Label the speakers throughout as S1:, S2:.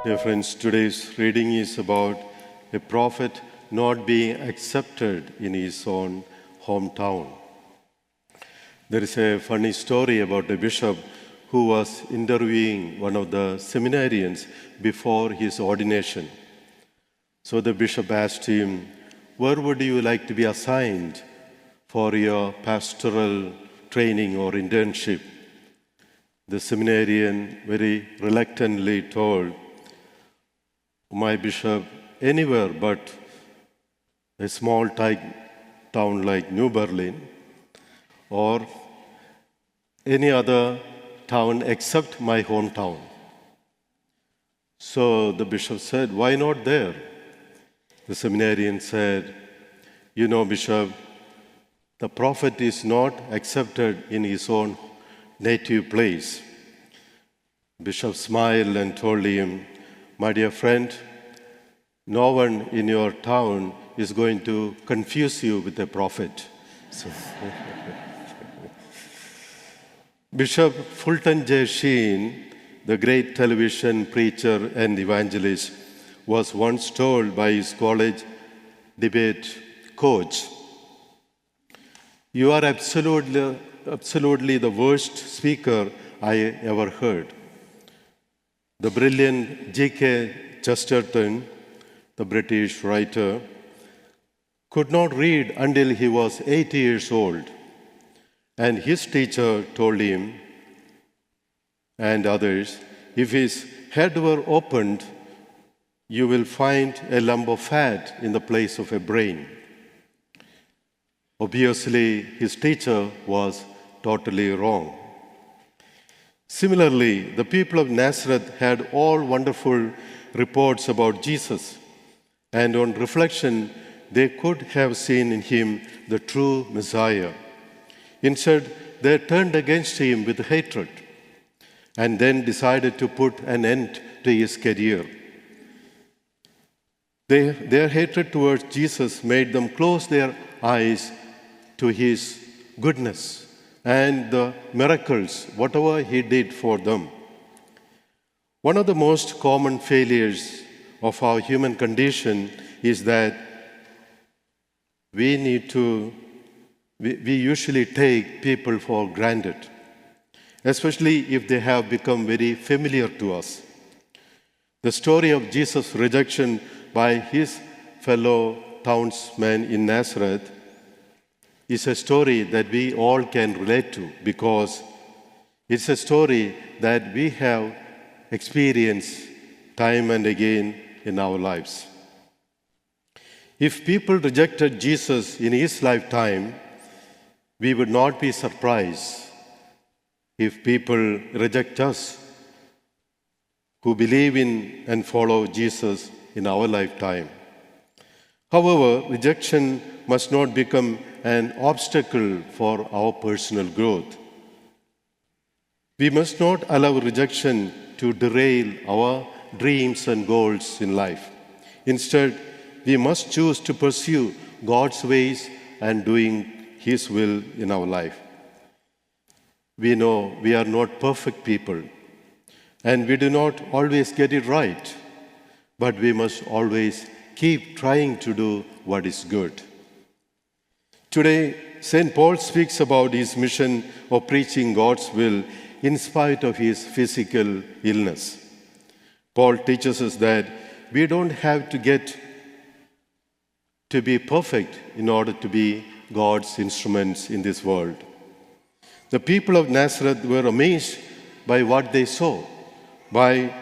S1: Dear friends, today's reading is about a prophet not being accepted in his own hometown. There is a funny story about a bishop who was interviewing one of the seminarians before his ordination. So the bishop asked him, "Where would you like to be assigned for your pastoral training or internship?" The seminarian very reluctantly told, "My bishop, anywhere but a small town like New Berlin or any other town except my hometown." So the bishop said, "Why not there?" The seminarian said, "You know, bishop, the prophet is not accepted in his own native place." Bishop smiled and told him, "My dear friend, no one in your town is going to confuse you with a prophet." So, Bishop Fulton J. Sheen, the great television preacher and evangelist, was once told by his college debate coach, "You are absolutely the worst speaker I ever heard." The brilliant G.K. Chesterton, the British writer, could not read until he was 80 years old. And his teacher told him and others, "If his head were opened, you will find a lump of fat in the place of a brain." Obviously, his teacher was totally wrong. Similarly, the people of Nazareth had all wonderful reports about Jesus, and on reflection, they could have seen in him the true Messiah. Instead, they turned against him with hatred and then decided to put an end to his career. Their hatred towards Jesus made them close their eyes to his goodness and the miracles, whatever he did for them. One of the most common failures of our human condition is that we usually take people for granted, especially if they have become very familiar to us. The story of Jesus' rejection by his fellow townsmen in Nazareth is a story that we all can relate to because it's a story that we have experienced time and again in our lives. If people rejected Jesus in his lifetime, we would not be surprised if people reject us who believe in and follow Jesus in our lifetime. However, rejection must not become an obstacle for our personal growth. We must not allow rejection to derail our dreams and goals in life. Instead, we must choose to pursue God's ways and doing his will in our life. We know we are not perfect people, and we do not always get it right, but we must always keep trying to do what is good. Today, St. Paul speaks about his mission of preaching God's will in spite of his physical illness. Paul teaches us that we don't have to get to be perfect in order to be God's instruments in this world. The people of Nazareth were amazed by what they saw, by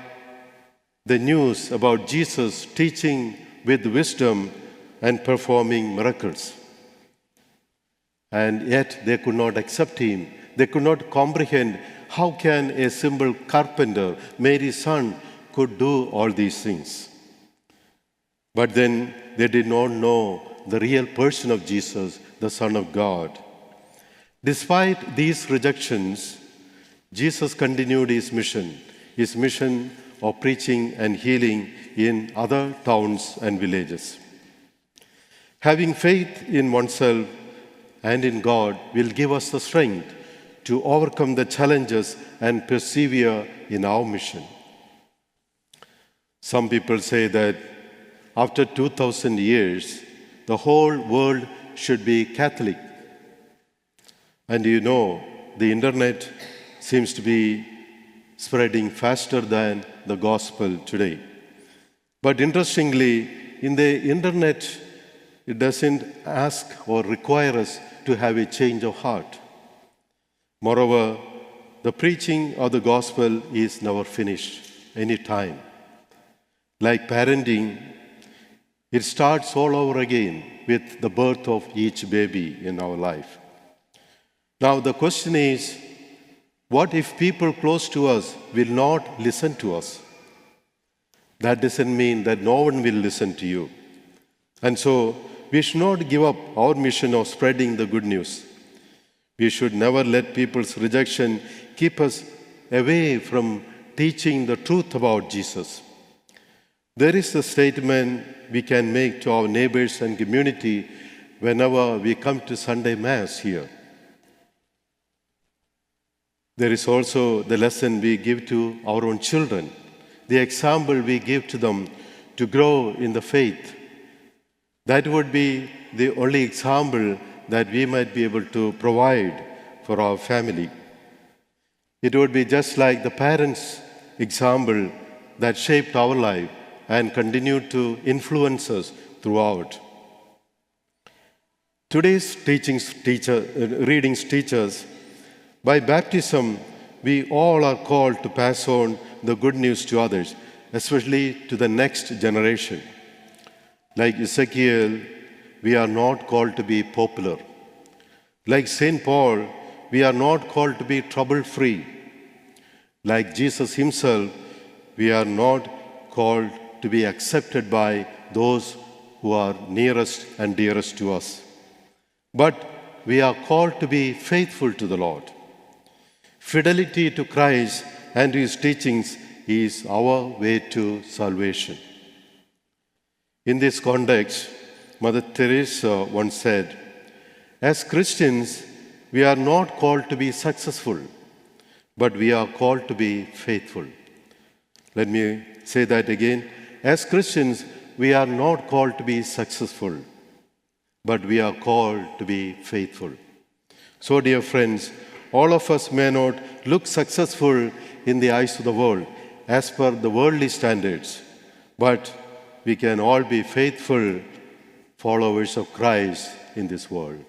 S1: the news about Jesus teaching with wisdom and performing miracles. And yet they could not accept him. They could not comprehend how can a simple carpenter, Mary's son, could do all these things. But then they did not know the real person of Jesus, the Son of God. Despite these rejections, Jesus continued his mission of preaching and healing in other towns and villages. Having faith in oneself and in God will give us the strength to overcome the challenges and persevere in our mission. Some people say that after 2000 years, the whole world should be Catholic. And you know, the internet seems to be spreading faster than the gospel today. But interestingly, in the internet, it doesn't ask or require us to have a change of heart. Moreover, the preaching of the gospel is never finished any time. Like parenting, it starts all over again with the birth of each baby in our life. Now the question is, what if people close to us will not listen to us? That doesn't mean that no one will listen to you. And so we should not give up our mission of spreading the good news. We should never let people's rejection keep us away from teaching the truth about Jesus. There is a statement we can make to our neighbors and community whenever we come to Sunday Mass here. There is also the lesson we give to our own children, the example we give to them to grow in the faith. That would be the only example that we might be able to provide for our family. It would be just like the parents' example that shaped our life and continued to influence us throughout. Today's readings teach us, by baptism, we all are called to pass on the good news to others, especially to the next generation. Like Ezekiel, we are not called to be popular. Like St. Paul, we are not called to be trouble-free. Like Jesus himself, we are not called to be accepted by those who are nearest and dearest to us. But we are called to be faithful to the Lord. Fidelity to Christ and to his teachings is our way to salvation. In this context, Mother Teresa once said, as Christians, we are not called to be successful, but we are called to be faithful. Let me say that again. As Christians, we are not called to be successful, but we are called to be faithful. So, dear friends, all of us may not look successful in the eyes of the world as per the worldly standards, but we can all be faithful followers of Christ in this world.